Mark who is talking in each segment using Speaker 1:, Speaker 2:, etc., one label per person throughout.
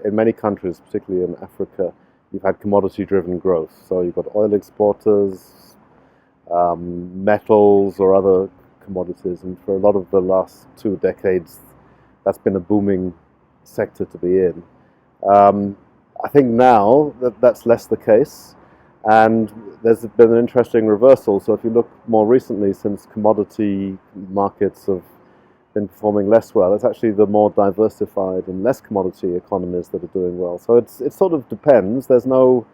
Speaker 1: in many countries, particularly in Africa, you've had commodity-driven growth. So you've got oil exporters, metals or other commodities, and for a lot of the last 2 decades, that's been a booming sector to be in. I think now that's less the case, and there's been an interesting reversal. So if you look more recently, since commodity markets have been performing less well, it's actually the more diversified and less commodity economies that are doing well. So it sort of depends. There's no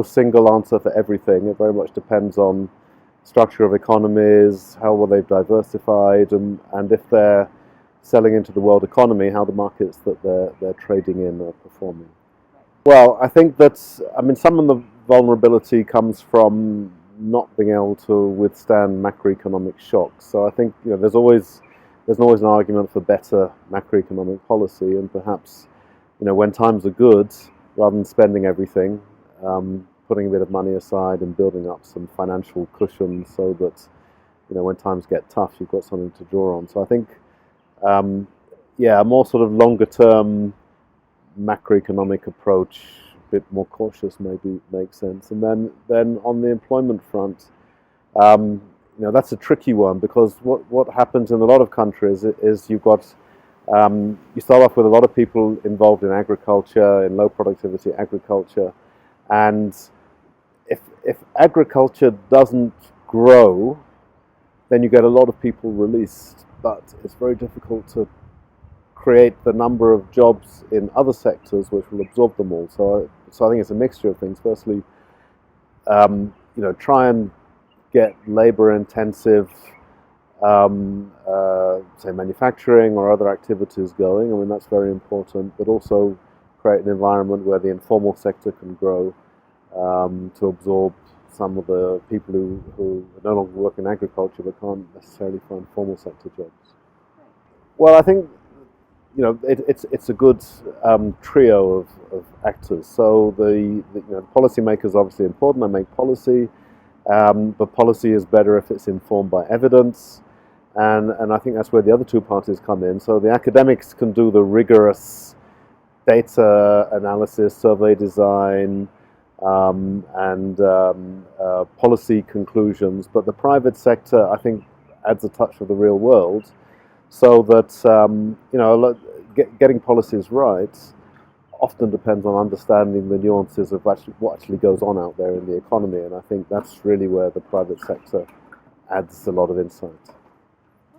Speaker 1: single answer for everything. It very much depends on structure of economies, how well they've diversified, and if they're selling into the world economy, how the markets that they're trading in are performing. Well, I think some of the vulnerability comes from not being able to withstand macroeconomic shocks. So I think there's always an argument for better macroeconomic policy, and perhaps when times are good, rather than spending everything, putting a bit of money aside and building up some financial cushion so that when times get tough, you've got something to draw on. So I think a more sort of longer term macroeconomic approach, a bit more cautious, maybe makes sense. And then on the employment front, that's a tricky one, because what happens in a lot of countries is you've got you start off with a lot of people involved in agriculture, in low productivity agriculture, and if agriculture doesn't grow, then you get a lot of people released, but it's very difficult to create the number of jobs in other sectors which will absorb them all. So I think it's a mixture of things. Firstly, try and get labor-intensive, say manufacturing or other activities going. I mean, that's very important, but also create an environment where the informal sector can grow to absorb some of the people who no longer work in agriculture but can't necessarily find formal sector jobs. Well, I think it's a good trio of actors. So the policymakers are obviously important. They make policy, but policy is better if it's informed by evidence, and I think that's where the other two parties come in. So the academics can do the rigorous data analysis, survey design, and policy conclusions, but the private sector, I think, adds a touch of the real world, so that getting policies right often depends on understanding the nuances of what actually goes on out there in the economy, and I think that's really where the private sector adds a lot of insight.